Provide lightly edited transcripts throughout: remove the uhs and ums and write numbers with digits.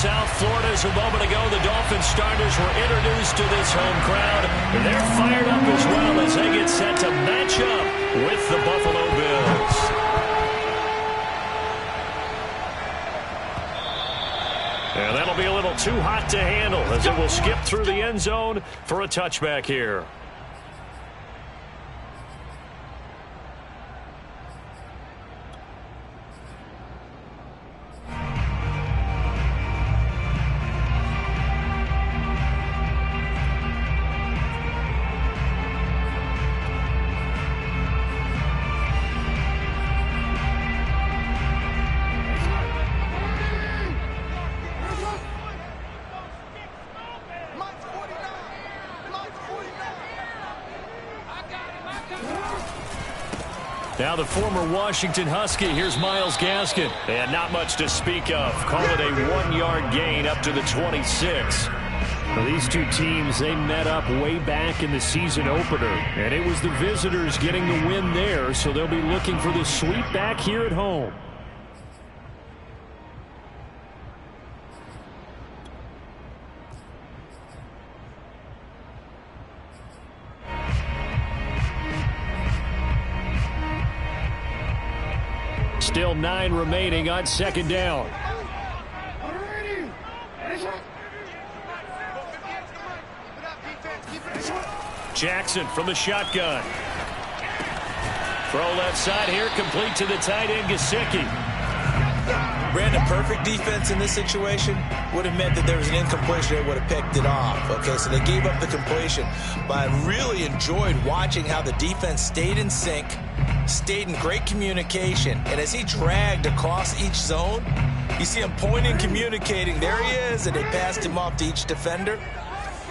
South Florida as a moment ago. The Dolphins starters were introduced to this home crowd. They're fired up as well as they get set to match up with the Buffalo Bills. And that'll be a little too hot to handle as it will skip through the end zone for a touchback here. Now the former Washington Husky, here's Myles Gaskin. And not much to speak of. Call it a 1-yard gain up to the 26. Well, these two teams, they met up way back in the season opener. And it was the visitors getting the win there, so they'll be looking for the sweep back here at home. Still 9 remaining on second down. Jackson from the shotgun. Throw left side here, complete to the tight end, Gesicki. Brandon, perfect defense in this situation would have meant that there was an incompletion. They would have picked it off. Okay, so they gave up the completion. But I really enjoyed watching how the defense stayed in sync, stayed in great communication, and as he dragged across each zone, you see him pointing, communicating. There he is, and they passed him off to each defender.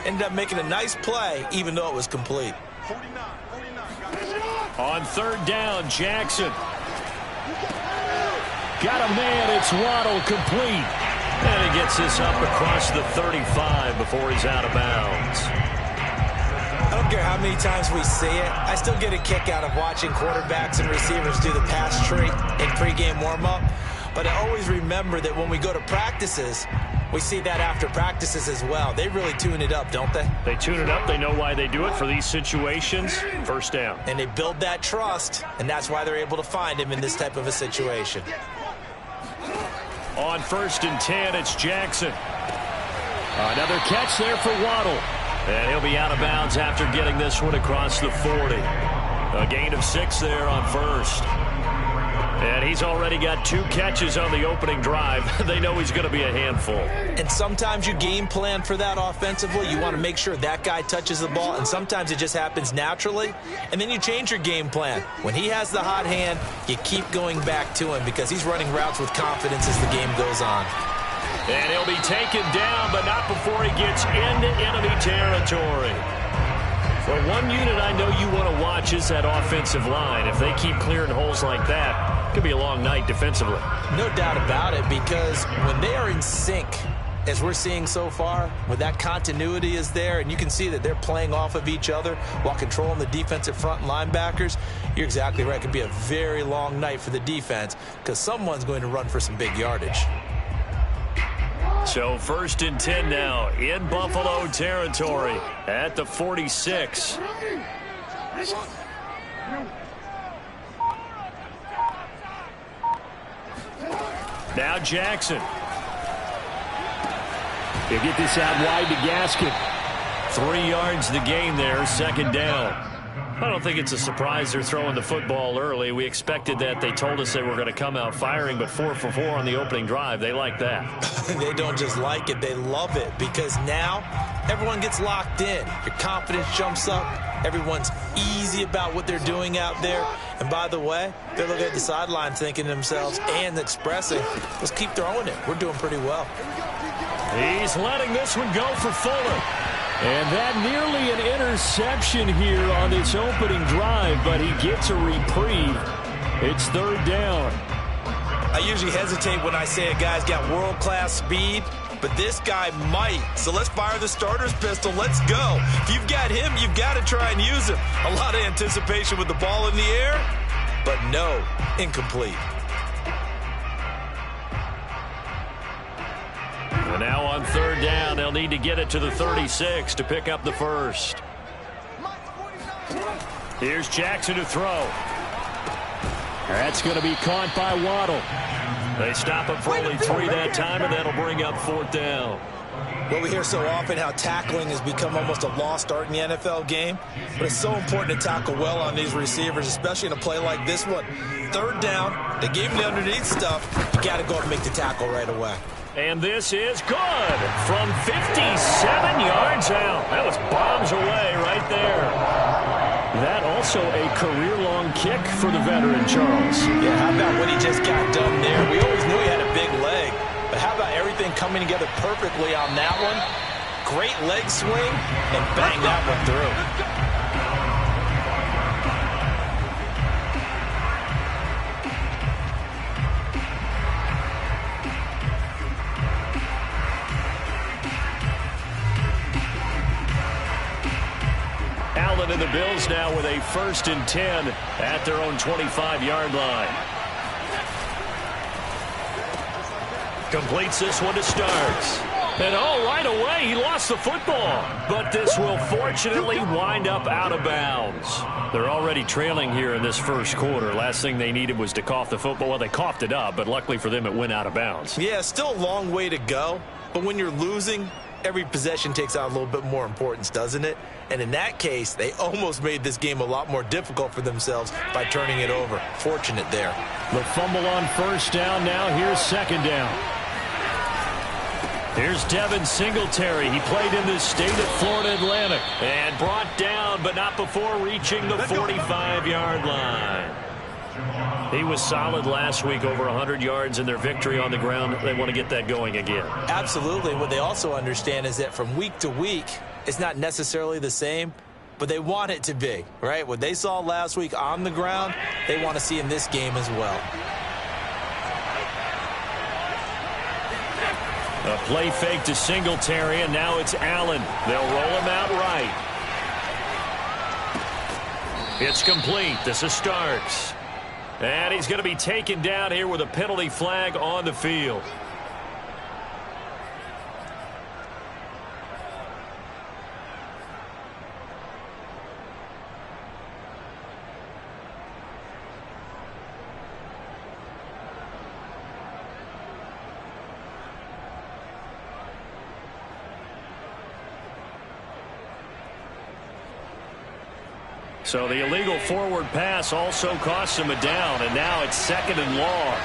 Ended up making a nice play, even though it was complete. On third down, Jackson. Got a man, it's Waddle, complete. And he gets this up across the 35 before he's out of bounds. I don't care how many times we see it. I still get a kick out of watching quarterbacks and receivers do the pass tree in pregame warm-up. But I always remember that when we go to practices, we see that after practices as well. They really tune it up, don't they? They tune it up. They know why they do it for these situations. First down. And they build that trust, and that's why they're able to find him in this type of a situation. On 1st and 10, it's Jackson. Another catch there for Waddle. And he'll be out of bounds after getting this one across the 40. A gain of 6 there on first. And he's already got 2 catches on the opening drive. They know he's going to be a handful. And sometimes you game plan for that offensively. You want to make sure that guy touches the ball, and sometimes it just happens naturally. And then you change your game plan. When he has the hot hand, you keep going back to him because he's running routes with confidence as the game goes on. And he'll be taken down, but not before he gets into enemy territory. For one unit I know you want to watch is that offensive line. If they keep clearing holes like that, it could be a long night defensively. No doubt about it, because when they are in sync, as we're seeing so far, when that continuity is there, and you can see that they're playing off of each other while controlling the defensive front linebackers, you're exactly right. It could be a very long night for the defense because someone's going to run for some big yardage. So 1st and 10 now in Buffalo territory at the 46. Now Jackson. He'll get this out wide to Gaskin. 3 yards the gain there, 2nd down. I don't think it's a surprise they're throwing the football early. We expected that. They told us they were going to come out firing, but 4 for 4 on the opening drive. They like that. They don't just like it, they love it, because now everyone gets locked in. Your confidence jumps up. Everyone's easy about what they're doing out there. And by the way, they're looking at the sideline thinking to themselves and expressing, let's keep throwing it. We're doing pretty well. He's letting this one go for Fuller. And that nearly an interception here on this opening drive, but he gets a reprieve. It's 3rd down. I usually hesitate when I say a guy's got world-class speed, but this guy might. So let's fire the starter's pistol. Let's go. If you've got him, you've got to try and use him. A lot of anticipation with the ball in the air, but no, incomplete. And now on third down, they'll need to get it to the 36 to pick up the first. Here's Jackson to throw. That's going to be caught by Waddle. They stop him for only 3 that time, and that'll bring up fourth down. Well, we hear so often how tackling has become almost a lost art in the NFL game, but it's so important to tackle well on these receivers, especially in a play like this one. Third down, they gave him the underneath stuff. You got to go and make the tackle right away. And this is good from 57 yards out. That was bombs away right there. That also a career-long kick for the veteran, Charles. Yeah, how about what he just got done there? We always knew he had a big leg, but how about everything coming together perfectly on that one? Great leg swing, and bang that one through. And the Bills now with a 1st and 10 at their own 25-yard line. Completes this one to Starks. And right away he lost the football. But this will fortunately wind up out of bounds. They're already trailing here in this first quarter. Last thing they needed was to cough the football. Well, they coughed it up, but luckily for them it went out of bounds. Yeah, still a long way to go. But when you're losing, every possession takes on a little bit more importance, doesn't it? And in that case, they almost made this game a lot more difficult for themselves by turning it over. Fortunate there. The fumble on first down. Now here's second down. Here's Devin Singletary. He played in the state of Florida Atlantic and brought down, but not before reaching the 45-yard line. He was solid last week, over 100 yards in their victory on the ground. They want to get that going again. Absolutely. What they also understand is that from week to week, it's not necessarily the same, but they want it to be, right? What they saw last week on the ground, they want to see in this game as well. A play fake to Singletary, and now it's Allen. They'll roll him out right. It's complete. This is Starks. And he's going to be taken down here with a penalty flag on the field. So the illegal forward pass also costs him a down, and now it's 2nd and long.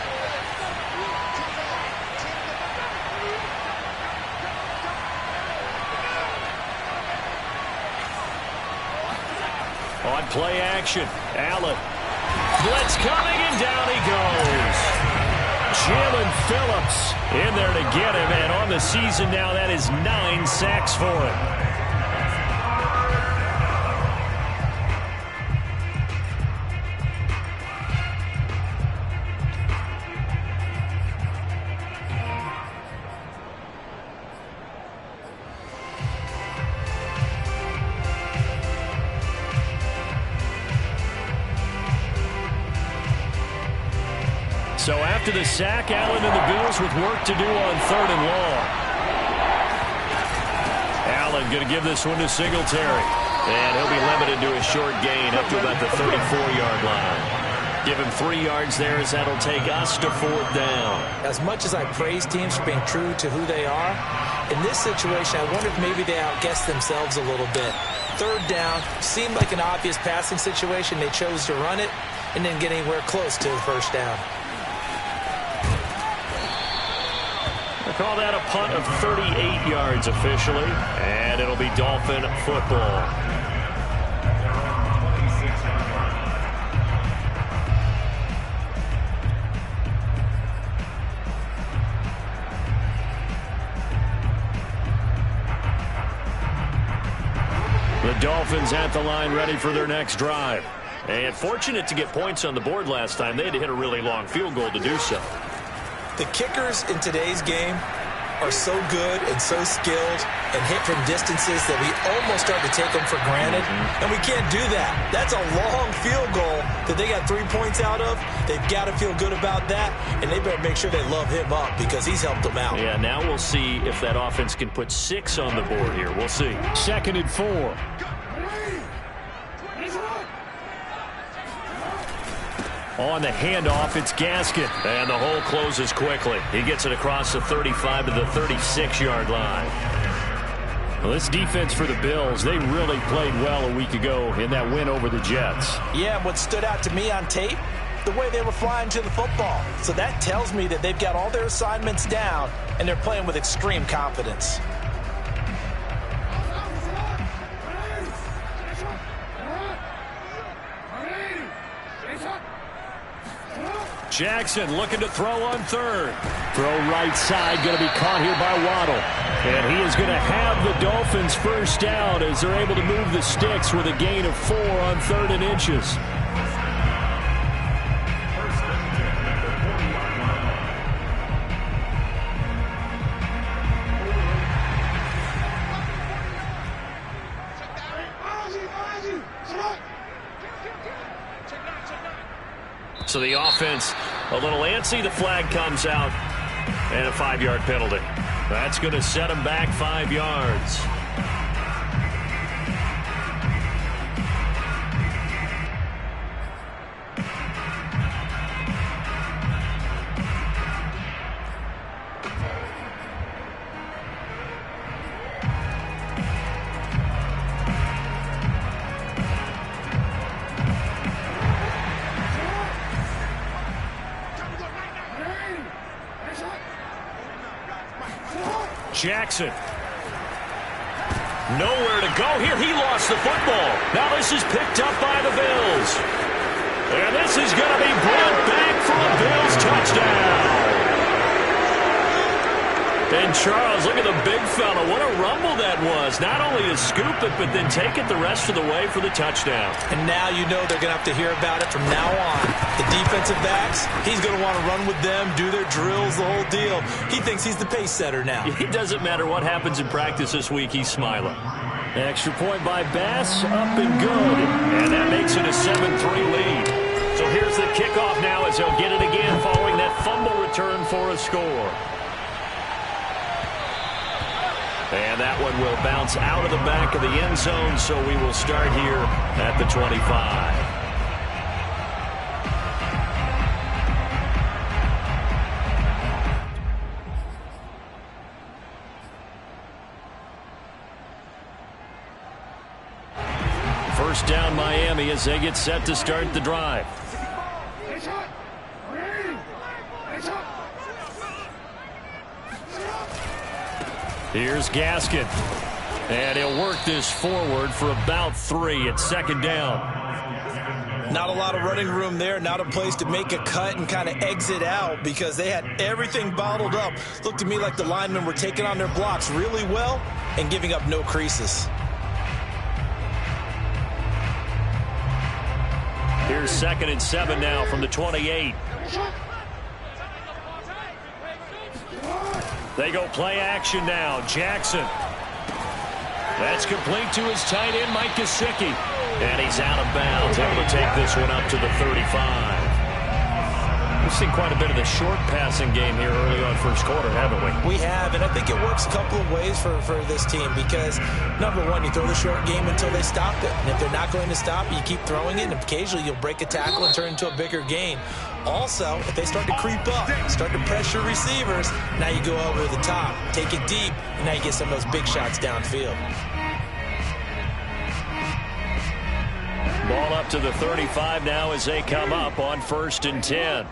On play action, Allen. Blitz coming, and down he goes. Jalen Phillips in there to get him, and on the season now, that is 9 sacks for him. So after the sack, Allen and the Bills with work to do on 3rd and long. Allen going to give this one to Singletary. And he'll be limited to a short gain up to about the 34-yard line. Give him 3 yards there, as that'll take us to 4th down. As much as I praise teams for being true to who they are, in this situation, I wonder if maybe they outguessed themselves a little bit. 3rd down seemed like an obvious passing situation. They chose to run it and didn't get anywhere close to the 1st down. Call that a punt of 38 yards officially, and it'll be Dolphin football. The Dolphins at the line, ready for their next drive. And fortunate to get points on the board last time. They had to hit a really long field goal to do so. The kickers in today's game are so good and so skilled and hit from distances that we almost start to take them for granted, and we can't do that. That's a long field goal that they got 3 points out of. They've got to feel good about that, and they better make sure they love him up because he's helped them out. Yeah, now we'll see if that offense can put 6 on the board here. We'll see. 2nd and 4. On the handoff, it's Gaskin. And the hole closes quickly. He gets it across the 35 to the 36-yard line. Well, this defense for the Bills, they really played well a week ago in that win over the Jets. Yeah, what stood out to me on tape, the way they were flying to the football. So that tells me that they've got all their assignments down, and they're playing with extreme confidence. Jackson looking to throw on 3rd. Throw right side, going to be caught here by Waddle. And he is going to have the Dolphins first down as they're able to move the sticks with a gain of 4 on 3rd and inches. So the offense a little antsy. The flag comes out and a 5-yard penalty. That's going to set them back 5 yards. Jackson. Nowhere to go here. He lost the football. Now this is picked up by the Bills. And this is going to be brought back for a Bills touchdown. And Charles, look at the big fella. What a rumble that was. Not only to scoop it, but then take it the rest of the way for the touchdown. And now you know they're going to have to hear about it from now on. The defensive backs, he's going to want to run with them, do their drills, the whole deal. He thinks he's the pace setter now. It doesn't matter what happens in practice this week. He's smiling. Extra point by Bass, up and good. And that makes it a 7-3 lead. So here's the kickoff now as they'll get it again following that fumble return for a score. And that one will bounce out of the back of the end zone, so we will start here at the 25. First down Miami as they get set to start the drive. Here's Gaskin. And he'll work this forward for about 3 at 2nd down. Not a lot of running room there. Not a place to make a cut and kind of exit out because they had everything bottled up. Looked to me like the linemen were taking on their blocks really well and giving up no creases. Here's 2nd and 7 now from the 28. They go play action now. Jackson. That's complete to his tight end, Mike Gesicki. And he's out of bounds, able to take this one up to the 35. We've seen quite a bit of the short passing game here early on first quarter, haven't we? We have, and I think it works a couple of ways for this team because, number one, you throw the short game until they stop it. And if they're not going to stop it, you keep throwing it, and occasionally you'll break a tackle and turn it into a bigger gain. Also, if they start to creep up, start to pressure receivers, now you go over the top, take it deep, and now you get some of those big shots downfield. Ball up to the 35 now as they come up on 1st and 10.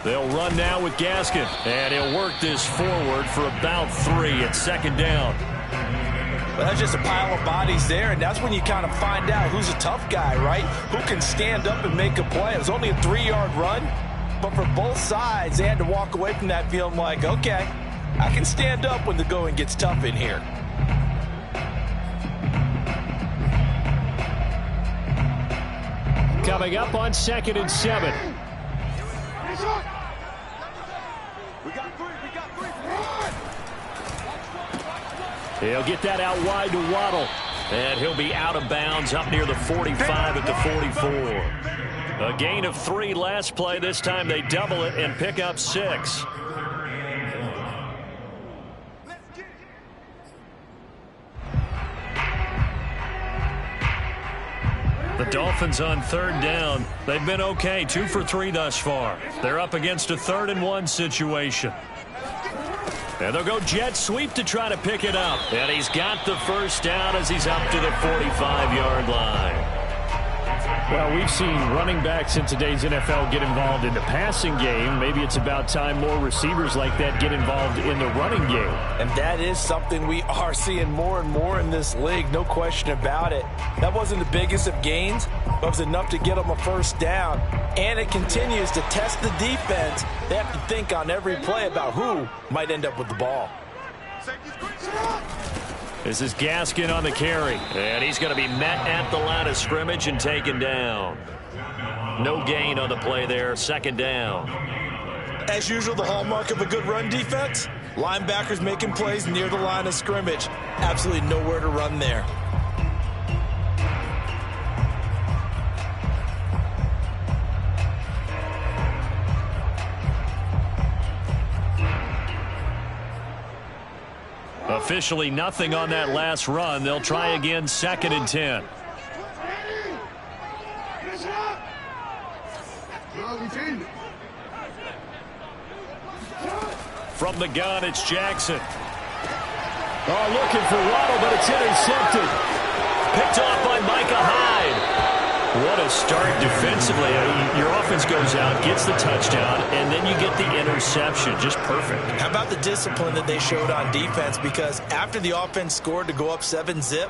They'll run now with Gaskin, and he'll work this forward for about 3 at 2nd down. Well, that's just a pile of bodies there, and that's when you kind of find out who's a tough guy, right? Who can stand up and make a play. It was only a 3-yard run, but for both sides, they had to walk away from that feeling like, okay, I can stand up when the going gets tough in here. coming up on 2nd and 7. He'll get that out wide to Waddle. And he'll be out of bounds up near the 45 at the 44. A gain of 3 last play. This time they double it and pick up 6. The Dolphins on 3rd down. They've been okay, 2 for 3 thus far. They're up against a 3rd and 1 situation. And they'll go jet sweep to try to pick it up. And he's got the first down as he's up to the 45-yard line. Well, we've seen running backs in today's NFL get involved in the passing game. Maybe it's about time more receivers like that get involved in the running game. And that is something we are seeing more and more in this league, no question about it. That wasn't the biggest of gains, but it was enough to get them a first down. And it continues to test the defense. They have to think on every play about who might end up with the ball. This is Gaskin on the carry. And he's going to be met at the line of scrimmage and taken down. No gain on the play there. 2nd down. As usual, the hallmark of a good run defense, linebackers making plays near the line of scrimmage. Absolutely nowhere to run there. Officially nothing on that last run. They'll try again 2nd and 10. From the gun, it's Jackson. Oh, looking for Waddle, but it's intercepted. Picked off by Micah Hyde. What a start defensively. Your offense goes out, gets the touchdown, and then you get the interception. Just perfect. How about the discipline that they showed on defense? Because after the offense scored to go up 7-zip,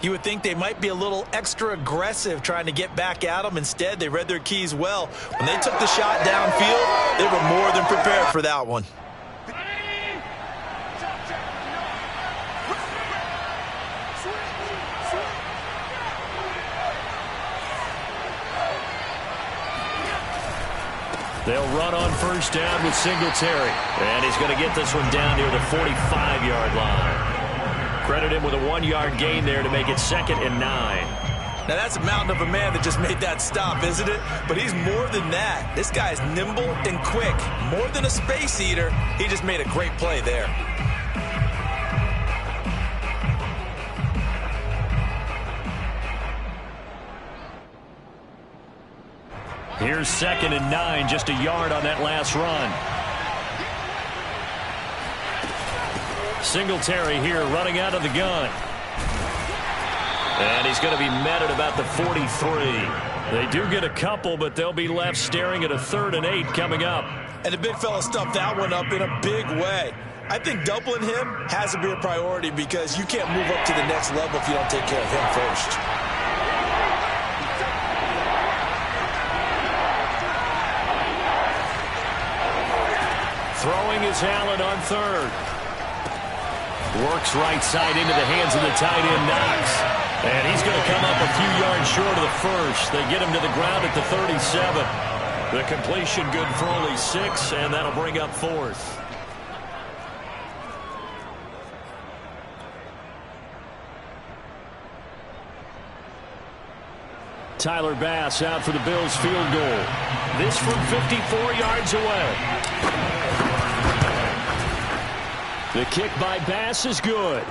you would think they might be a little extra aggressive trying to get back at them. Instead, they read their keys well. When they took the shot downfield, they were more than prepared for that one. They'll run on first down with Singletary. And he's going to get this one down near the 45-yard line. Credit him with a 1-yard gain there to make it 2nd and 9. Now, that's a mountain of a man that just made that stop, isn't it? But he's more than that. This guy's nimble and quick. More than a space eater, he just made a great play there. Here's 2nd and 9, just a yard on that last run. Singletary here running out of the gun. And he's going to be met at about the 43. They do get a couple, but they'll be left staring at a 3rd and 8 coming up. And the big fella stuffed that one up in a big way. I think doubling him has to be a priority because you can't move up to the next level if you don't take care of him first. Throwing is Allen on 3rd. Works right side into the hands of the tight end, Knox. And he's going to come up a few yards short of the first. They get him to the ground at the 37. The completion good for only 6, and that'll bring up 4th. Tyler Bass out for the Bills field goal. This from 54 yards away. The kick by Bass is good.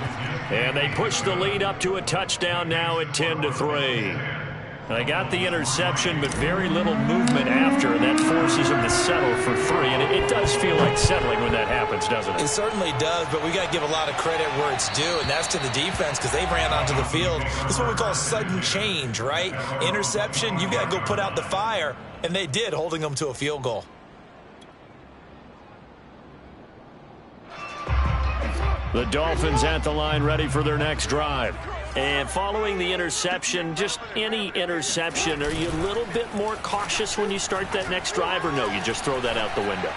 And they push the lead up to a touchdown now at 10-3. They got the interception, but very little movement after, and that forces them to settle for 3. And it does feel like settling when that happens, doesn't it? It certainly does, but we got to give a lot of credit where it's due, and that's to the defense because they ran onto the field. This is what we call sudden change, right? Interception, you got to go put out the fire, and they did, holding them to a field goal. The Dolphins at the line ready for their next drive. And following the interception, just any interception, are you a little bit more cautious when you start that next drive, or no, you just throw that out the window?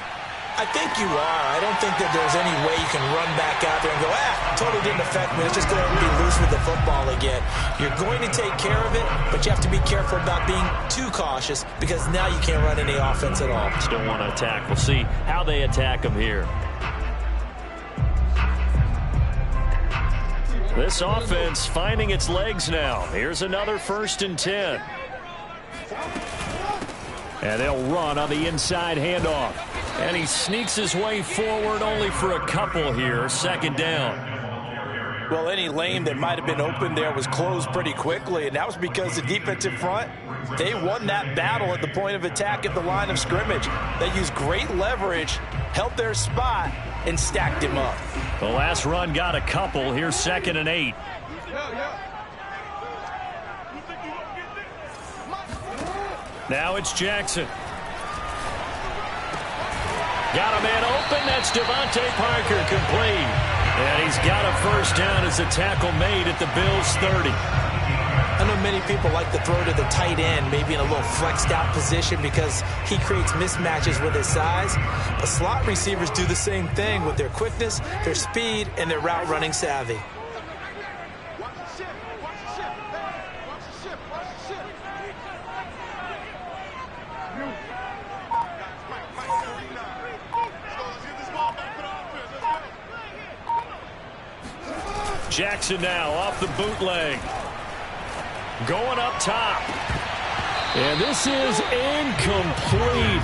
I think you are. I don't think that there's any way you can run back out there and go, totally didn't affect me. Let's just go ahead and be loose with the football again. You're going to take care of it, but you have to be careful about being too cautious because now you can't run any offense at all. Still want to attack. We'll see how they attack them here. This offense finding its legs now. Here's another 1st and 10. And they'll run on the inside handoff. And he sneaks his way forward only for a couple here. 2nd down. Well, any lane that might have been open there was closed pretty quickly, and that was because the defensive front, they won that battle at the point of attack at the line of scrimmage. They used great leverage, held their spot, and stacked him up. The last run got a couple. Here's 2nd and 8. Now it's Jackson. Got a man open. That's Devontae Parker, complete. And he's got a 1st down as a tackle made at the Bills' 30. I know many people like to throw to the tight end, maybe in a little flexed out position because he creates mismatches with his size. But slot receivers do the same thing with their quickness, their speed, and their route running savvy. Jackson now off the bootleg. Going up top. And this is incomplete.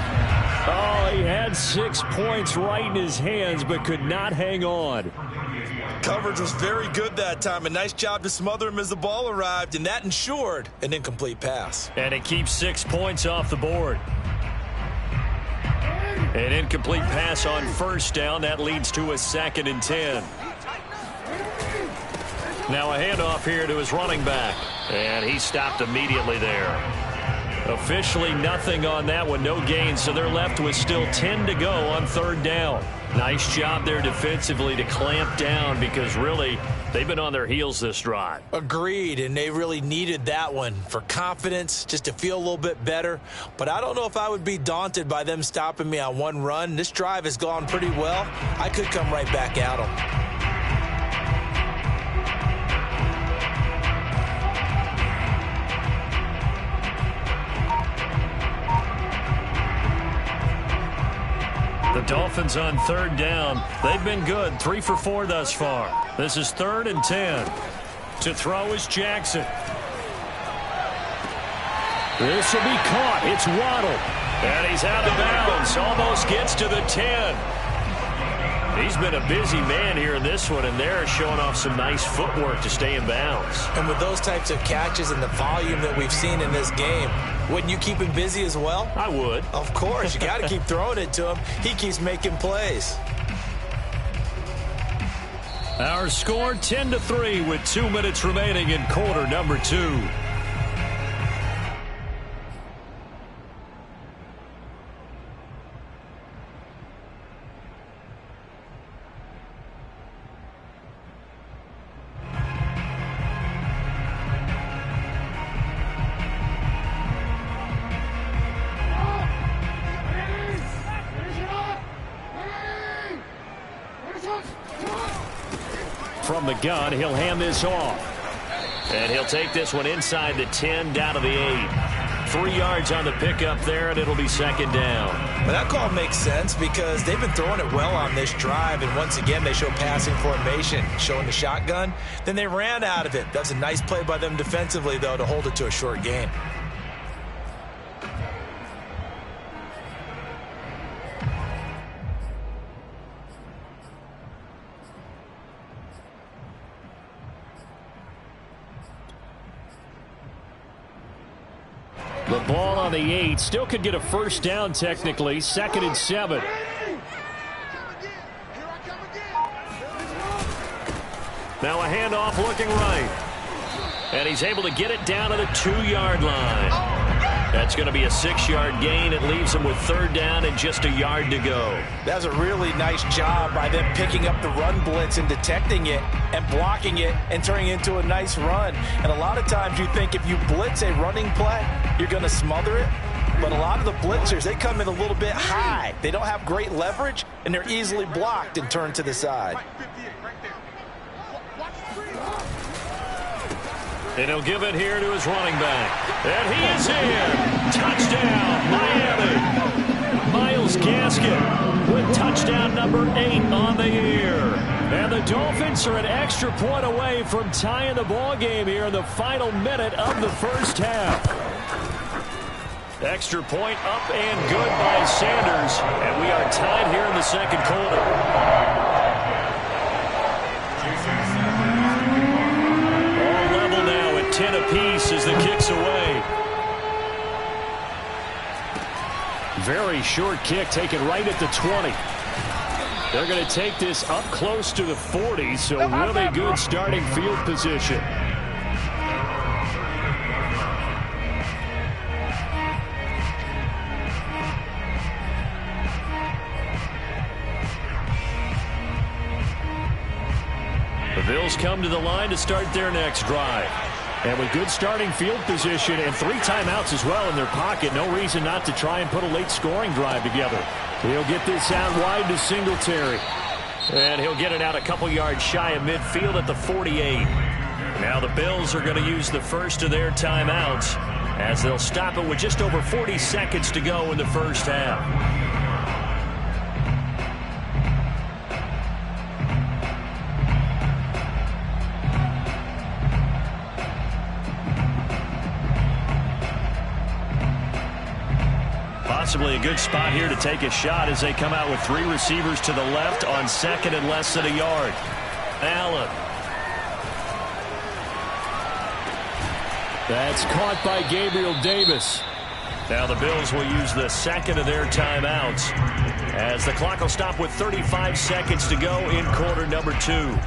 Oh, he had 6 points right in his hands, but could not hang on. Coverage was very good that time. A nice job to smother him as the ball arrived, and that ensured an incomplete pass. And it keeps 6 points off the board. An incomplete pass on 1st down. That leads to a 2nd and 10. Now a handoff here to his running back. And he stopped immediately there. Officially nothing on that one. No gain. So they're left with still 10 to go on 3rd down. Nice job there defensively to clamp down because really they've been on their heels this drive. Agreed, and they really needed that one for confidence, just to feel a little bit better. But I don't know if I would be daunted by them stopping me on one run. This drive has gone pretty well. I could come right back at them. The Dolphins on 3rd down. They've been good. 3 for 4 thus far. This is 3rd and 10. To throw is Jackson. This will be caught. It's Waddle. And he's out of bounds. Almost gets to the 10. He's been a busy man here in this one, and they're showing off some nice footwork to stay in bounds. And with those types of catches and the volume that we've seen in this game, wouldn't you keep him busy as well? I would. Of course. You got to keep throwing it to him. He keeps making plays. Our score 10-3 with 2 minutes remaining in quarter number 2. From the gun, he'll hand this off. And he'll take this one inside the 10, down to the 8. 3 yards on the pickup there, and it'll be 2nd down. Well, that call makes sense because they've been throwing it well on this drive, and once again, they show passing formation, showing the shotgun. Then they ran out of it. That's a nice play by them defensively, though, to hold it to a short gain. The ball on the 8. Still could get a 1st down technically. 2nd and 7. Now a handoff looking right. And he's able to get it down to the 2-yard line. That's going to be a 6-yard gain. It leaves him with 3rd down and just a yard to go. That's a really nice job by them picking up the run blitz and detecting it and blocking it and turning it into a nice run. And a lot of times you think if you blitz a running play, you're going to smother it. but a lot of the blitzers, they come in a little bit high. They don't have great leverage, and they're easily blocked and turned to the side. And he'll give it here to his running back. And he is in. Touchdown, Miami. Myles Gaskin with touchdown number 8 on the year. And the Dolphins are an extra point away from tying the ball game here in the final minute of the first half. Extra point up and good by Sanders. And we are tied here in the second quarter. All level now at 10 apiece as the kick's away. Very short kick taken right at the 20. They're going to take this up close to the 40, so really good starting field position. The Bills come to the line to start their next drive. And with good starting field position and 3 timeouts as well in their pocket, no reason not to try and put a late scoring drive together. He'll get this out wide to Singletary. And he'll get it out a couple yards shy of midfield at the 48. Now the Bills are going to use the first of their timeouts as they'll stop it with just over 40 seconds to go in the first half. Possibly a good spot here to take a shot as they come out with 3 receivers to the left on second and less than a yard. Allen. That's caught by Gabriel Davis. Now the Bills will use the second of their timeouts as the clock will stop with 35 seconds to go in quarter number 2.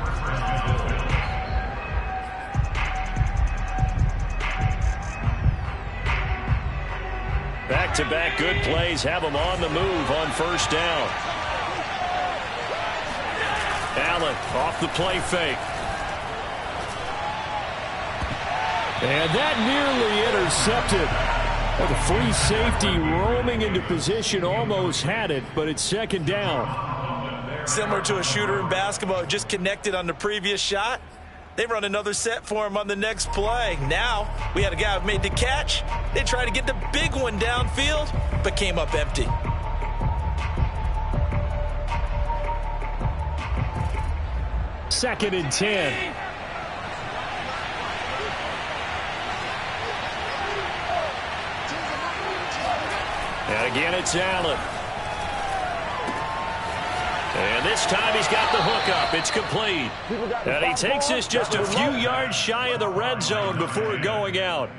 Back-to-back good plays have them on the move on first down. Allen off the play fake. And that nearly intercepted. Well, the free safety roaming into position almost had it, but it's second down. Similar to a shooter in basketball, just connected on the previous shot. They run another set for him on the next play. Now, we had a guy who made the catch. They tried to get the big one downfield, but came up empty. Second and 10. And again, it's Allen. And this time he's got the hook up. It's complete. And he takes this just a few yards shy of the red zone before going out.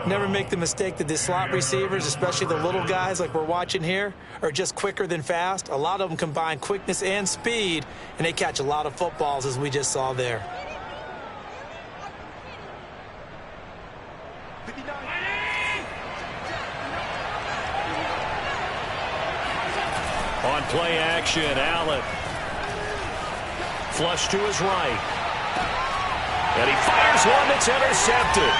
Never make the mistake that the slot receivers, especially the little guys like we're watching here, are just quicker than fast. A lot of them combine quickness and speed, and they catch a lot of footballs, as we just saw there. On play action, Allen. Flush to his right. And he fires one that's intercepted.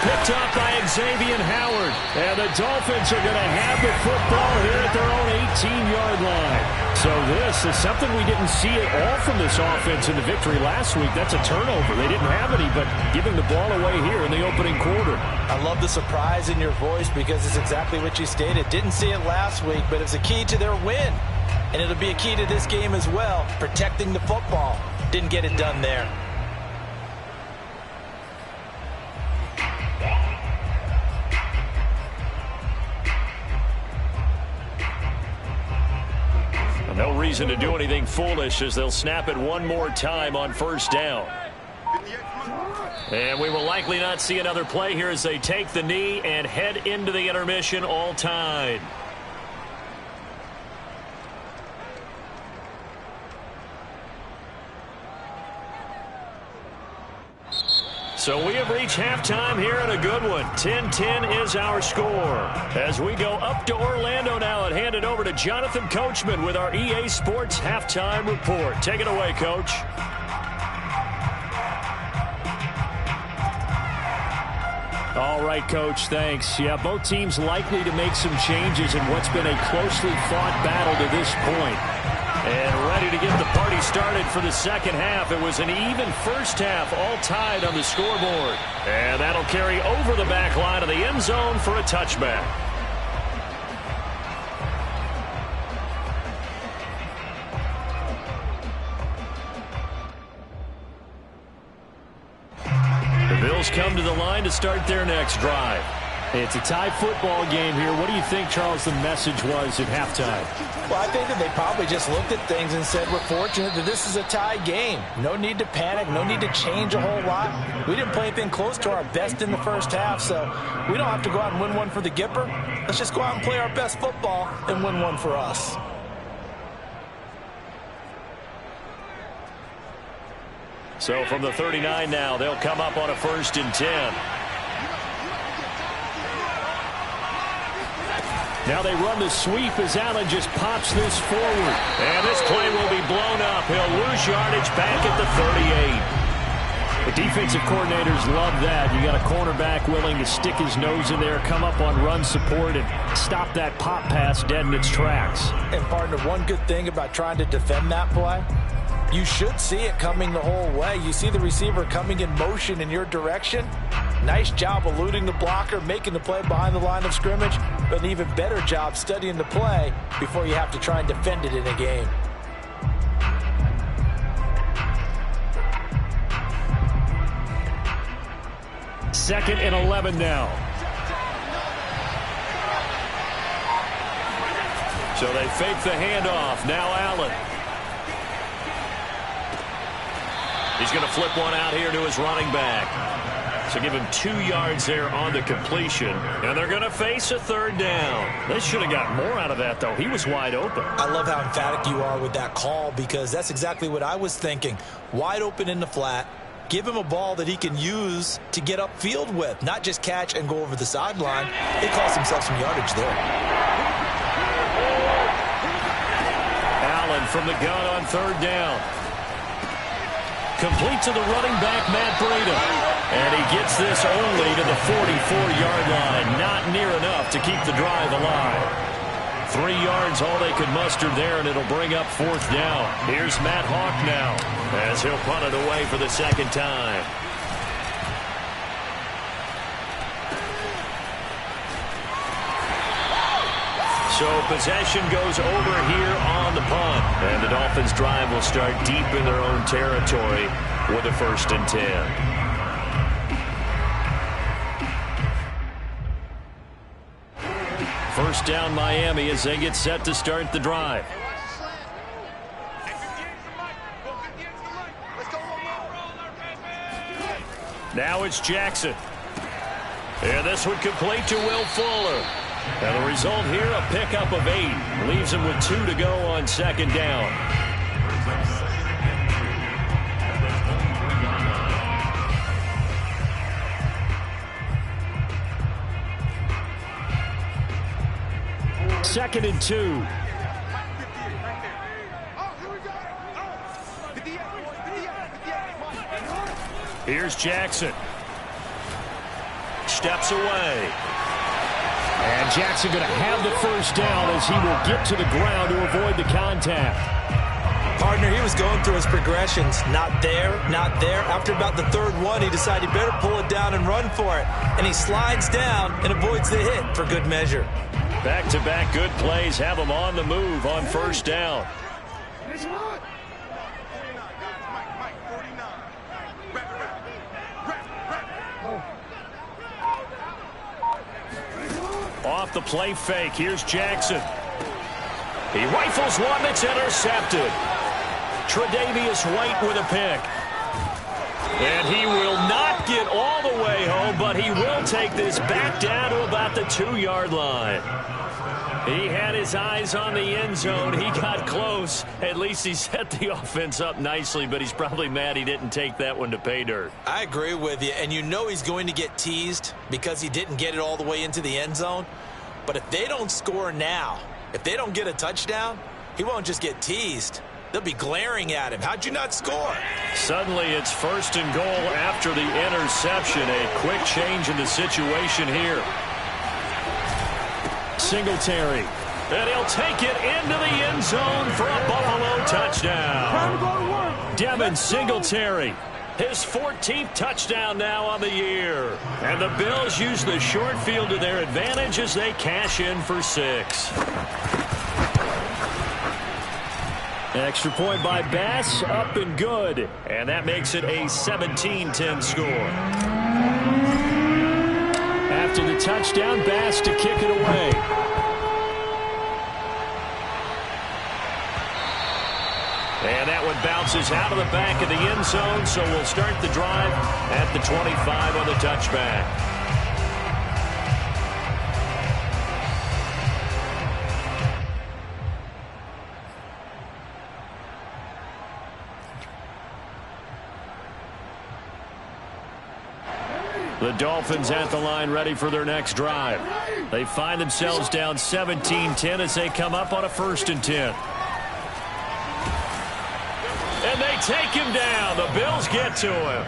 Picked up by Xavier Howard. And the Dolphins are going to have the football here at their own 18-yard line. So this is something we didn't see at all from this offense in the victory last week. That's a turnover. They didn't have any, but giving the ball away here in the opening quarter. I love the surprise in your voice because it's exactly what you stated. Didn't see it last week, but it's a key to their win. And it'll be a key to this game as well, protecting the football. Didn't get it done there. No reason to do anything foolish as they'll snap it one more time on first down. And we will likely not see another play here as they take the knee and head into the intermission all tied. So we have reached halftime here in a good one. 10-10 is our score. As we go up to Orlando now and hand it over to Jonathan Coachman with our EA Sports Halftime Report. Take it away, Coach. All right, Coach, thanks. Yeah, both teams likely to make some changes in what's been a closely fought battle to this point. And ready to get the party started for the second half. It was an even first half, all tied on the scoreboard. And that'll carry over the back line of the end zone for a touchback. The Bills come to the line to start their next drive. It's a tie football game here. What do you think, Charles, the message was at halftime? Well, I think that they probably just looked at things and said, we're fortunate that this is a tie game. No need to panic. No need to change a whole lot. We didn't play anything close to our best in the first half, so we don't have to go out and win one for the Gipper. Let's just go out and play our best football and win one for us. So from the 39 now, they'll come up on a 1st and 10. Now they run the sweep as Allen just pops this forward. And this play will be blown up. He'll lose yardage back at the 38. The defensive coordinators love that. You got a cornerback willing to stick his nose in there, come up on run support, and stop that pop pass dead in its tracks. And, partner, one good thing about trying to defend that play, you should see it coming the whole way. You see the receiver coming in motion in your direction. Nice job eluding the blocker, making the play behind the line of scrimmage, but an even better job studying the play before you have to try and defend it in a game. Second and 11 now. So they fake the handoff. Now Allen. He's going to flip one out here to his running back. So give him 2 yards there on the completion. And they're going to face a 3rd down. They should have got more out of that, though. He was wide open. I love how emphatic you are with that call, because that's exactly what I was thinking. Wide open in the flat. Give him a ball that he can use to get upfield with, not just catch and go over the sideline. It cost himself some yardage there. Allen from the gun on 3rd down. Complete to the running back, Matt Breida. And he gets this only to the 44-yard line. Not near enough to keep the drive alive. 3 yards, all they could muster there, and it'll bring up 4th down. Here's Matt Hawk now, as he'll punt it away for the 2nd time. So possession goes over here on the punt. And the Dolphins drive will start deep in their own territory with a 1st and 10. First down Miami as they get set to start the drive. Now it's Jackson. And this one complete to Will Fuller. And the result here, a pickup of 8. Leaves him with 2 to go on 2nd down. Second and 2. Here's Jackson. Steps away. And Jackson going to have the 1st down as he will get to the ground to avoid the contact. Partner, he was going through his progressions. Not there, not there. After about the 3rd one, he decided he better pull it down and run for it. And he slides down and avoids the hit for good measure. Back-to-back good plays have him on the move on 1st down. Off the play fake, here's Jackson. He rifles one that's intercepted. Tre'Davious White with a pick. And he will not get all the way home, but he will take this back down to about the 2-yard line. He had his eyes on the end zone. He got close. At least he set the offense up nicely, but he's probably mad he didn't take that one to pay dirt. I agree with you, and you know he's going to get teased because he didn't get it all the way into the end zone. But if they don't score now, if they don't get a touchdown, he won't just get teased. They'll be glaring at him. How'd you not score? Suddenly it's 1st and goal after the interception. A quick change in the situation here. Singletary. And he'll take it into the end zone for a Buffalo touchdown. Devin Singletary. His 14th touchdown now on the year. And the Bills use the short field to their advantage as they cash in for 6. Extra point by Bass, up and good. And that makes it a 17-10 score. After the touchdown, Bass to kick it away. And that one bounces out of the back of the end zone, so we'll start the drive at the 25 on the touchback. The Dolphins at the line ready for their next drive. They find themselves down 17-10 as they come up on a 1st and 10. And they take him down. The Bills get to him.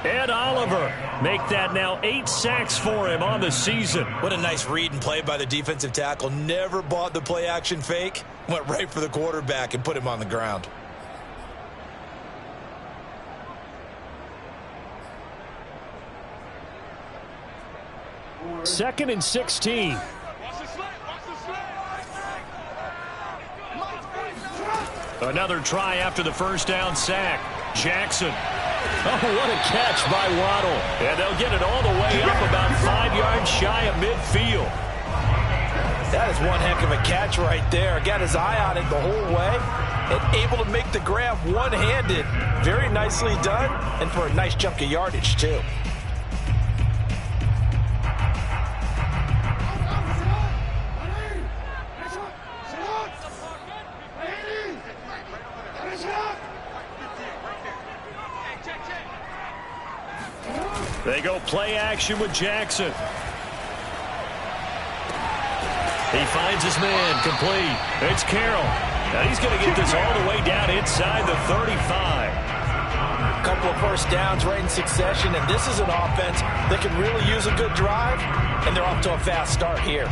Ed Oliver make that now 8 sacks for him on the season. What a nice read and play by the defensive tackle. Never bought the play-action fake. Went right for the quarterback and put him on the ground. Second and 16. Another try after the 1st down sack. Jackson. Oh, what a catch by Waddle. And they'll get it all the way up about 5 yards shy of midfield. That is one heck of a catch right there. Got his eye on it the whole way. And able to make the grab one-handed. Very nicely done. And for a nice chunk of yardage, too. They go play action with Jackson. He finds his man complete. It's Carroll. Now he's going to get this all the way down inside the 35. A couple of 1st downs right in succession, and this is an offense that can really use a good drive, and they're off to a fast start here.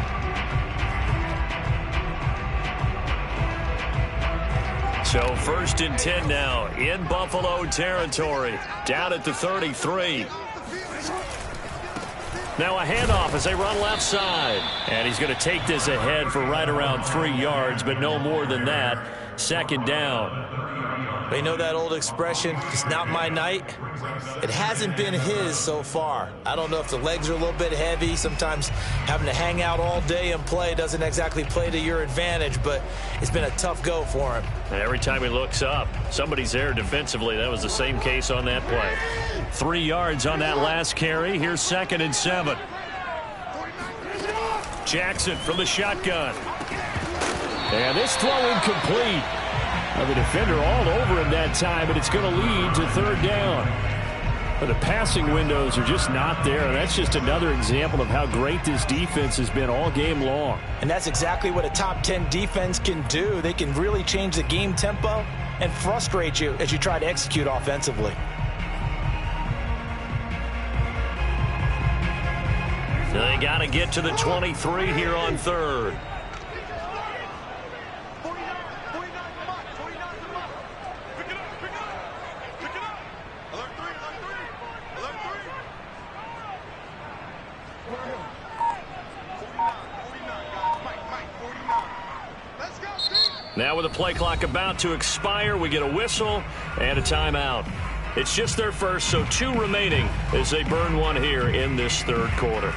So 1st and 10 now in Buffalo territory. Down at the 33. Now a handoff as they run left side. And he's going to take this ahead for right around 3 yards, but no more than that. 2nd down. They know that old expression, it's not my night. It hasn't been his so far. I don't know if the legs are a little bit heavy. Sometimes having to hang out all day and play doesn't exactly play to your advantage, but it's been a tough go for him. And every time he looks up, somebody's there defensively. That was the same case on that play. 3 yards on that last carry. Here's 2nd and 7. Jackson from the shotgun. And this throw incomplete. The defender all over him that time, and it's going to lead to 3rd down. But the passing windows are just not there. That's just another example of how great this defense has been all game long. And that's exactly what a top 10 defense can do. They can really change the game tempo and frustrate you as you try to execute offensively. They got to get to the 23 here on 3rd. Now with the play clock about to expire, we get a whistle and a timeout. It's just their first, so 2 remaining as they burn one here in this 3rd quarter.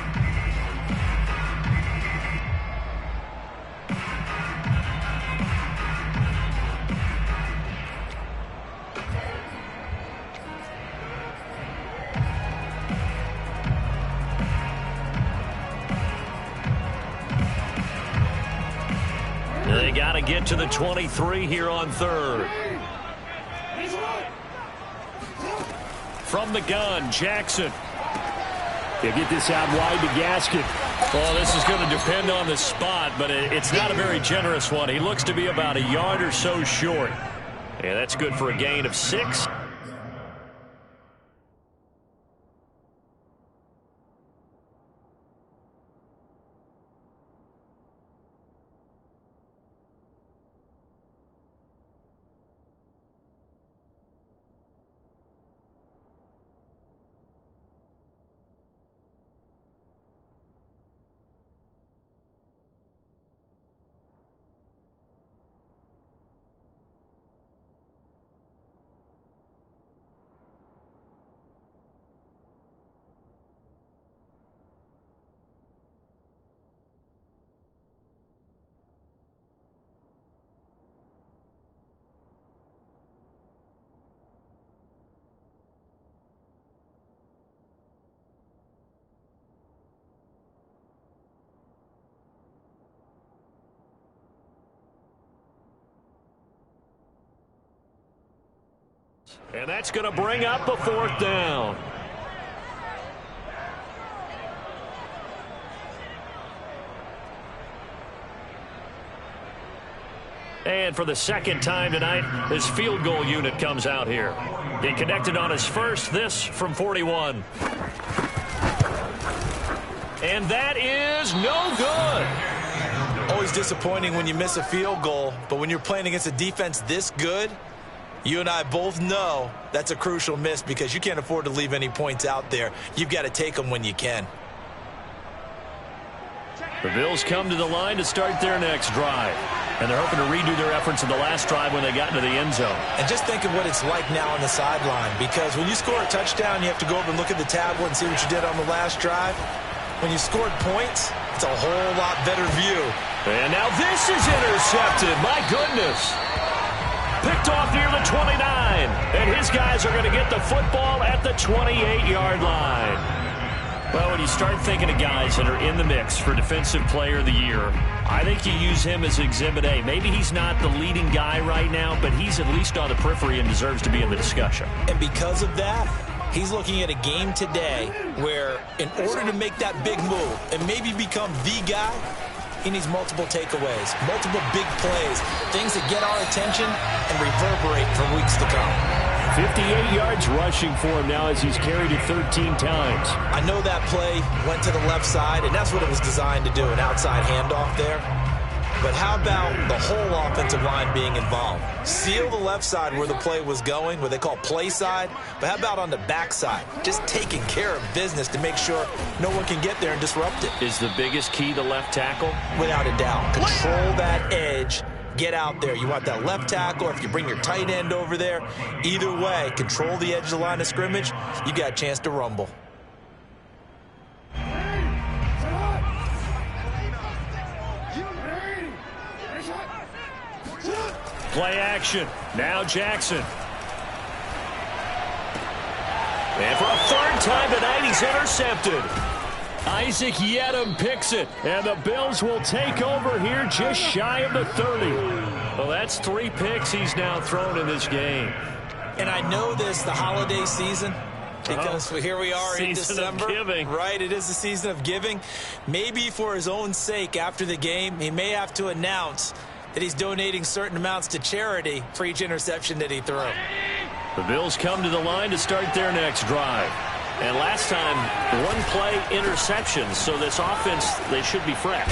They got to get to the 23 here on 3rd. From the gun, Jackson. He'll get this out wide to Gaskin. Well, this is going to depend on the spot, but it's not a very generous one. He looks to be about a yard or so short. And that's good for a gain of 6. And that's going to bring up a 4th down. And for the second time tonight, his field goal unit comes out here. He connected on his first, this from 41. And that is no good. Always disappointing when you miss a field goal, but when you're playing against a defense this good, you and I both know that's a crucial miss because you can't afford to leave any points out there. You've got to take them when you can. The Bills come to the line to start their next drive. And they're hoping to redo their efforts in the last drive when they got into the end zone. And just think of what it's like now on the sideline, because when you score a touchdown, you have to go over and look at the tablet and see what you did on the last drive. When you scored points, it's a whole lot better view. And now this is intercepted. My goodness. Picked off near the 29. And his guys are going to get the football at the 28-yard line. Well, when you start thinking of guys that are in the mix for Defensive Player of the Year, I think you use him as Exhibit A. Maybe he's not the leading guy right now, but he's at least on the periphery and deserves to be in the discussion. And because of that, he's looking at a game today where in order to make that big move and maybe become the guy, he needs multiple takeaways, multiple big plays, things that get our attention and reverberate for weeks to come. 58 yards rushing for him now as he's carried it 13 times. I know that play went to the left side, and that's what it was designed to do, an outside handoff there. But how about the whole offensive line being involved? Seal the left side where the play was going, what they call play side. But how about on the back side? Just taking care of business to make sure no one can get there and disrupt it. Is the biggest key the left tackle? Without a doubt. Control that edge. Get out there. You want that left tackle, or if you bring your tight end over there, either way, control the edge of the line of scrimmage, you got a chance to rumble. Play action. Now Jackson. And for a third time tonight, he's intercepted. Isaac Yedem picks it, and the Bills will take over here just shy of the 30. Well, that's 3 picks he's now thrown in this game. And I know this, the holiday season, because here we are in December. Season of giving. Right, it is the season of giving. Maybe for his own sake after the game, he may have to announce that he's donating certain amounts to charity for each interception that he threw. The Bills come to the line to start their next drive. And last time, 1-play interceptions, so this offense, they should be fresh.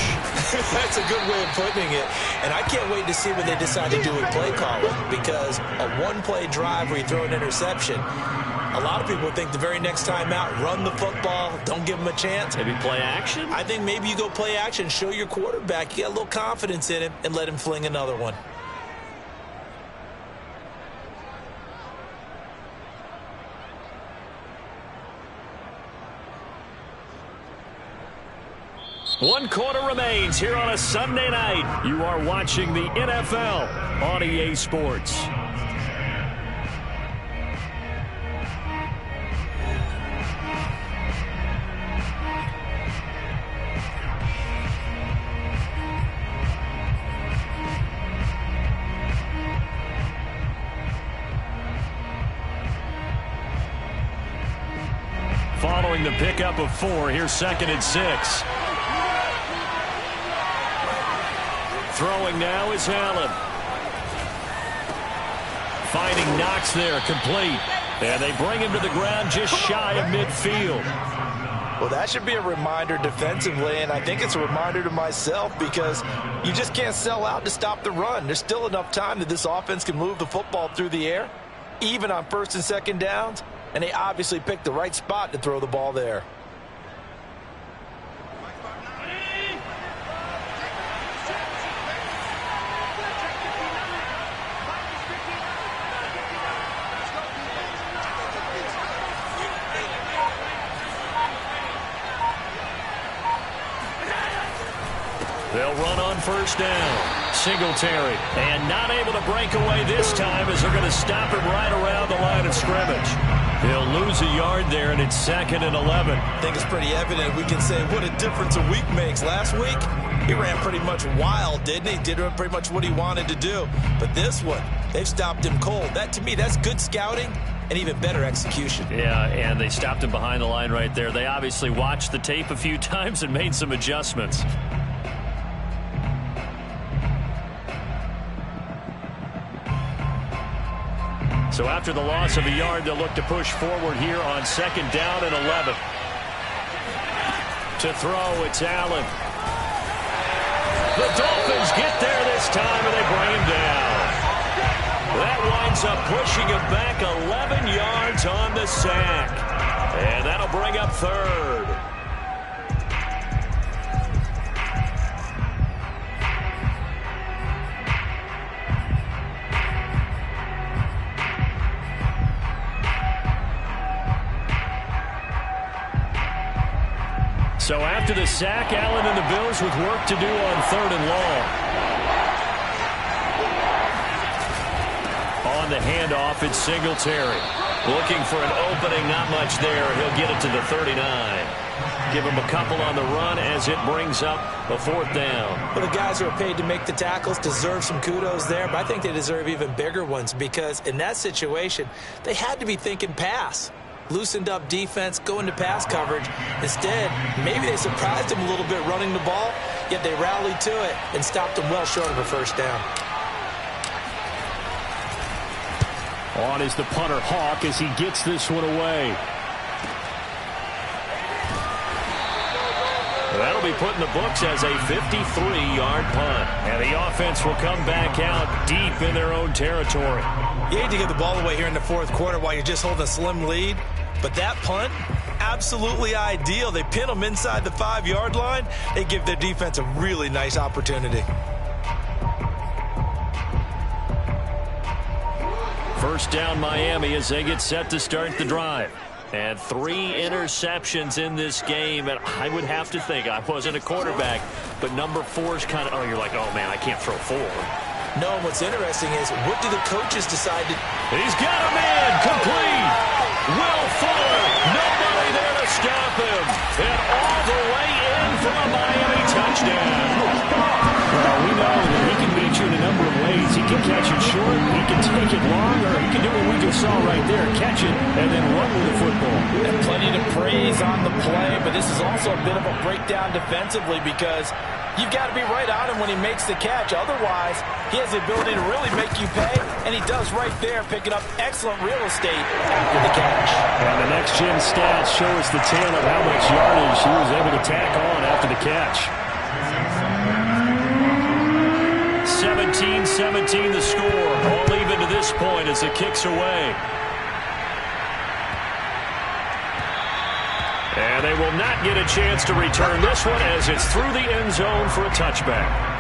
That's a good way of putting it. And I can't wait to see what they decide to do with play calling, because a 1-play drive where you throw an interception, a lot of people think the very next time out, run the football, don't give them a chance. Maybe play action? I think maybe you go play action, show your quarterback, you got a little confidence in him, and let him fling another one. One quarter remains here on a Sunday night. You are watching the NFL on EA Sports. Following the pickup of 4, here's 2nd and 6. Throwing now is Allen. Finding Knox there, complete. And they bring him to the ground just shy of midfield. Well, that should be a reminder defensively, and I think it's a reminder to myself because you just can't sell out to stop the run. There's still enough time that this offense can move the football through the air, even on first and second downs, and they obviously picked the right spot to throw the ball there. They'll run on first down. Singletary. And not able to break away this time as they're going to stop him right around the line of scrimmage. He'll lose a yard there, and it's 2nd and 11. I think it's pretty evident. We can say what a difference a week makes. Last week, he ran pretty much wild, didn't he? Did pretty much what he wanted to do. But this one, they've stopped him cold. That, to me, that's good scouting and even better execution. Yeah, and they stopped him behind the line right there. They obviously watched the tape a few times and made some adjustments. So after the loss of a yard, they'll look to push forward here on 2nd down and 11. To throw, it's Allen. The Dolphins get there this time, and they bring him down. That winds up pushing him back 11 yards on the sack. And that'll bring up 3rd. So after the sack, Allen and the Bills with work to do on 3rd and long. On the handoff, it's Singletary. Looking for an opening, not much there. He'll get it to the 39. Give him a couple on the run as it brings up a 4th down. Well, the guys who are paid to make the tackles deserve some kudos there, but I think they deserve even bigger ones because in that situation, they had to be thinking pass. Loosened up defense, going to pass coverage. Instead, maybe they surprised him a little bit running the ball, yet they rallied to it and stopped him well short of a 1st down. On is the punter Hawk as he gets this one away. That'll be put in the books as a 53-yard punt. And the offense will come back out deep in their own territory. You hate to get the ball away here in the 4th quarter while you're just holding a slim lead. But that punt, absolutely ideal. They pin them inside the 5-yard line. They give their defense a really nice opportunity. First down Miami as they get set to start the drive. And 3 interceptions in this game. And I would have to think, I wasn't a quarterback, but number 4 is kind of, you're like, oh, man, I can't throw 4. No, and what's interesting is, what do the coaches decide to... He's got a man, complete. Will Fuller, nobody there to stop him. And all the way in for a Miami touchdown. Well, we know that he can beat you in a number of ways. He can catch it short, he can take it long, or he can do what we just saw right there, catch it and then run with the football. And plenty to praise on the play, but this is also a bit of a breakdown defensively because you've got to be right on him when he makes the catch. Otherwise, he has the ability to really make you pay, and he does right there, picking up excellent real estate after the catch. And the next-gen stats show us the tale of how much yardage he was able to tack on after the catch. 17-17 the score. All even to this point as the kick's away. And they will not get a chance to return this one as it's through the end zone for a touchback.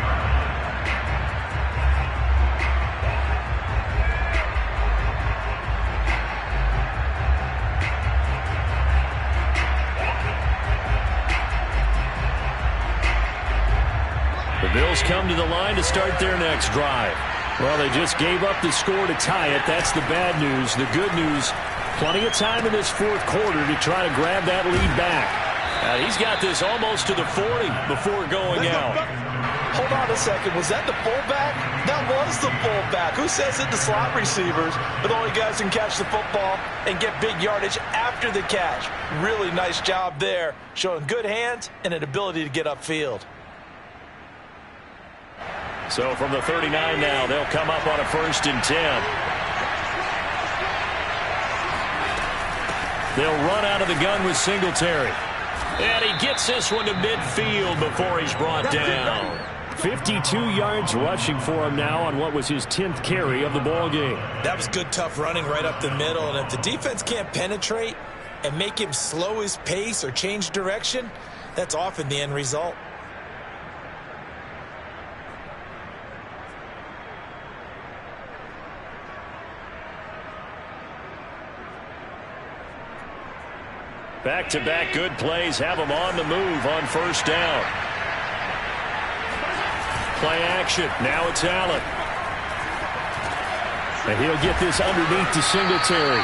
The Bills come to the line to start their next drive. Well, they just gave up the score to tie it. That's the bad news. The good news, plenty of time in this 4th quarter to try to grab that lead back. He's got this almost to the 40 before going out. Hold on a second. Was that the fullback? That was the fullback. Who says it? The slot receivers are the only guys who can catch the football and get big yardage after the catch. Really nice job there, showing good hands and an ability to get upfield. So from the 39 now, they'll come up on a 1st and 10. They'll run out of the gun with Singletary. And he gets this one to midfield before he's brought down. 52 yards rushing for him now on what was his 10th carry of the ball game. That was good, tough running right up the middle. And if the defense can't penetrate and make him slow his pace or change direction, that's often the end result. Back-to-back good plays have him on the move on first down. Play action. Now it's Allen. And he'll get this underneath to Singletary.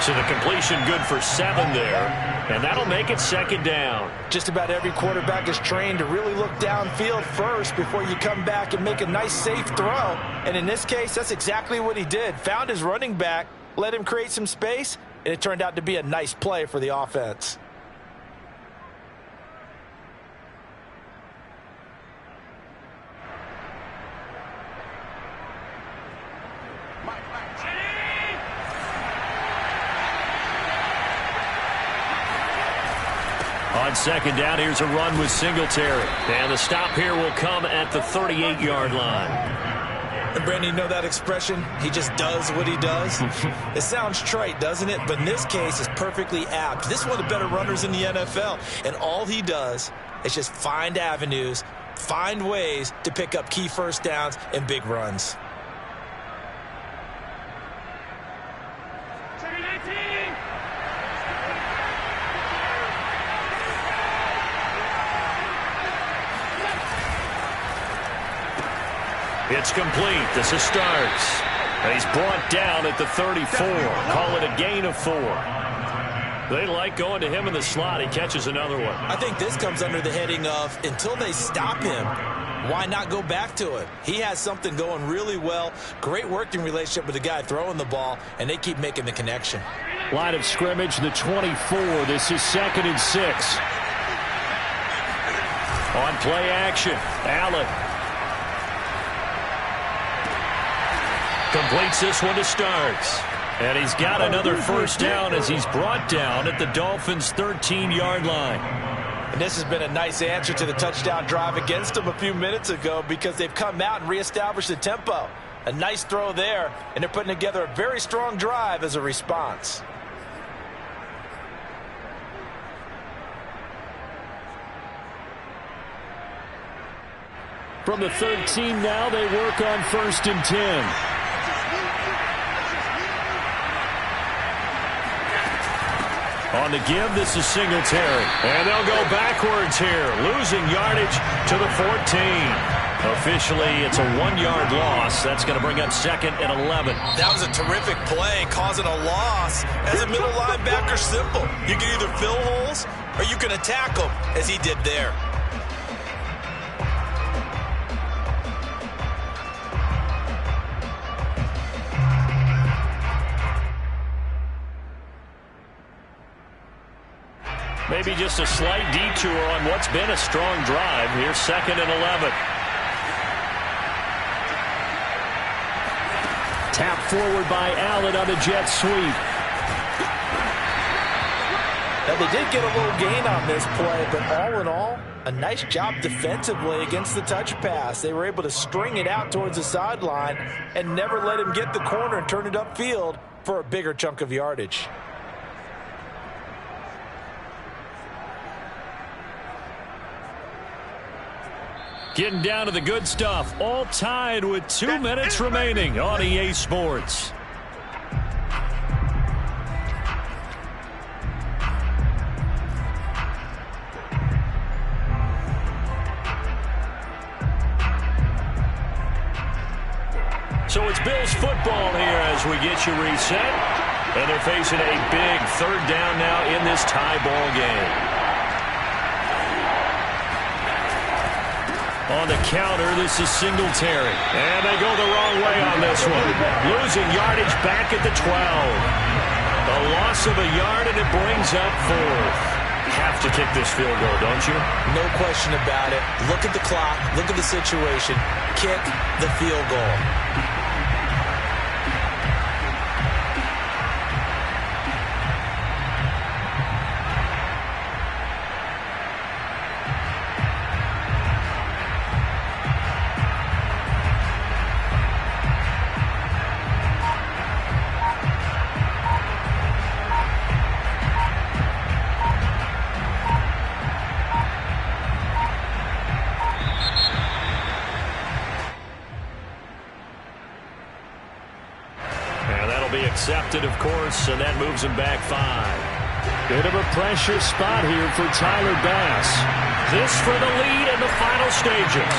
So the completion good for 7 there. And that'll make it second down. Just about every quarterback is trained to really look downfield first before you come back and make a nice, safe throw. And in this case, that's exactly what he did. Found his running back, let him create some space, and it turned out to be a nice play for the offense. On second down, here's a run with Singletary. And the stop here will come at the 38-yard line. And Brandon, you know that expression? He just does what he does. It sounds trite, doesn't it? But in this case, it's perfectly apt. This is one of the better runners in the NFL. And all he does is just find avenues, find ways to pick up key first downs and big runs. It's complete. This is Starks. And he's brought down at the 34. Call it a gain of 4. They like going to him in the slot. He catches another one. I think this comes under the heading of until they stop him, why not go back to it? He has something going really well. Great working relationship with the guy throwing the ball, and they keep making the connection. Line of scrimmage, the 24. This is 2nd and 6. On play action, Allen. Completes this one to Starks. And he's got another first down as he's brought down at the Dolphins' 13-yard line. And this has been a nice answer to the touchdown drive against them a few minutes ago because they've come out and reestablished the tempo. A nice throw there, and they're putting together a very strong drive as a response. From the 13 now, they work on 1st and 10. On the give, this is Singletary. And they'll go backwards here, losing yardage to the 14. Officially, it's a 1-yard loss. That's going to bring up 2nd and 11. That was a terrific play, causing a loss. As a middle linebacker, simple. You can either fill holes or you can attack them, as he did there. Maybe just a slight detour on what's been a strong drive. Here's 2nd and 11. Tap forward by Allen on the jet sweep. Now, they did get a little gain on this play, but all in all, a nice job defensively against the touch pass. They were able to string it out towards the sideline and never let him get the corner and turn it upfield for a bigger chunk of yardage. Getting down to the good stuff. All tied with 2 minutes remaining on EA Sports. So it's Bills football here as we get you reset. And they're facing a big 3rd down now in this tie ball game. On the counter, this is Singletary. And they go the wrong way on this one. Losing yardage back at the 12. A loss of a yard, and it brings up 4th. Have to kick this field goal, don't you? No question about it. Look at the clock. Look at the situation. Kick the field goal. be accepted, of course, and that moves him back 5. Bit of a pressure spot here for Tyler Bass. This for the lead in the final stages.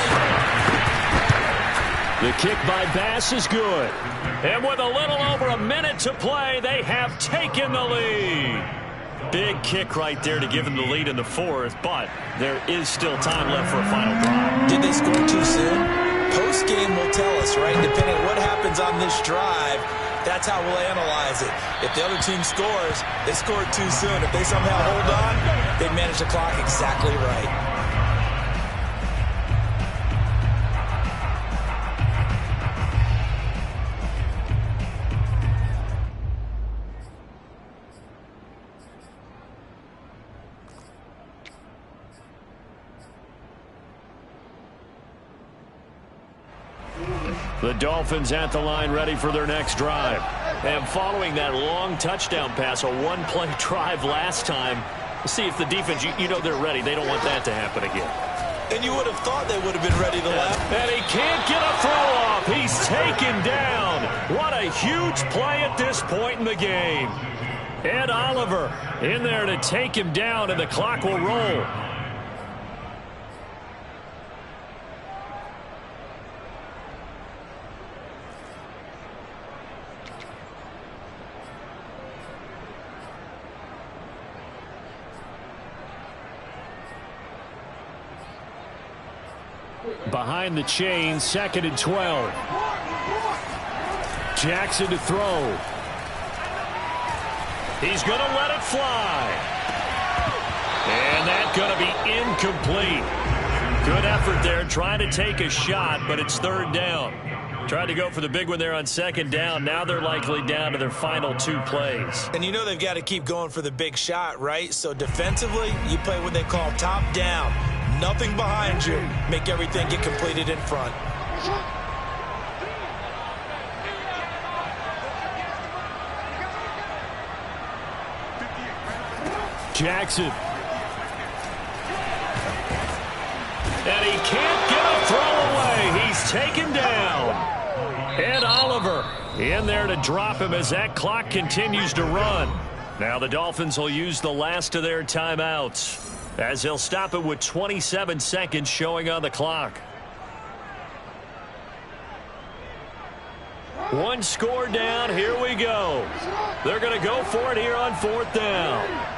The kick by Bass is good. And with a little over a minute to play, they have taken the lead. Big kick right there to give them the lead in the 4th, but there is still time left for a final drive. Did they score too soon? Post-game will tell us, right? Depending on what happens on this drive, that's how we'll analyze it. If the other team scores, they scored too soon. If they somehow hold on, they manage the clock exactly right. The Dolphins at the line ready for their next drive. And following that long touchdown pass, a one-play drive last time, see if the defense, you know they're ready. They don't want that to happen again. And you would have thought they would have been ready to left. And he can't get a throw off. He's taken down. What a huge play at this point in the game. Ed Oliver in there to take him down, and the clock will roll. Behind the chain, 2nd and 12. Jackson to throw. He's going to let it fly. And that's going to be incomplete. Good effort there, trying to take a shot, but it's 3rd down. Tried to go for the big one there on 2nd down. Now they're likely down to their final 2 plays. And you know they've got to keep going for the big shot, right? So defensively, you play what they call top down. Nothing behind you. Make everything get completed in front. Jackson. And he can't get a throw away. He's taken down. Ed Oliver in there to drop him as that clock continues to run. Now the Dolphins will use the last of their timeouts, as they'll stop it with 27 seconds showing on the clock. One score down. Here we go. They're going to go for it here on 4th down.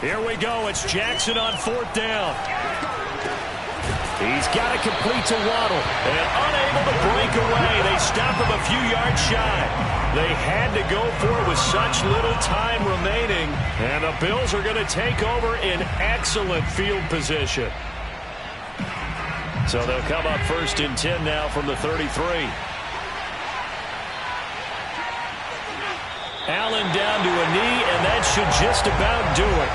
Here we go. It's Jackson on 4th down. He's got to complete to Waddle, and unable to break away. They stop him a few yards shy. They had to go for it with such little time remaining, and the Bills are going to take over in excellent field position. So they'll come up 1st and 10 now from the 33. Allen down to a knee, and that should just about do it.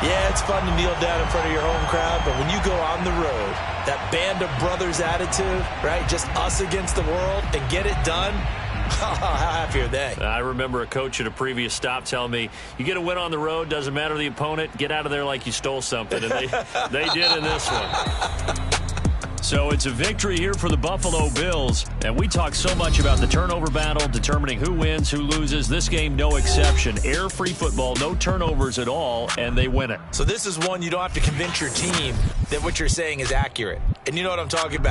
Yeah, it's fun to kneel down in front of your home crowd, but when you go on the road, that band of brothers attitude, right, just us against the world, and get it done, how happy are they? I remember a coach at a previous stop telling me, you get a win on the road, doesn't matter the opponent, get out of there like you stole something, and they did in this one. So it's a victory here for the Buffalo Bills, and we talk so much about the turnover battle, determining who wins, who loses. This game, no exception. Air-free football, no turnovers at all, and they win it. So this is one you don't have to convince your team that what you're saying is accurate. And you know what I'm talking about.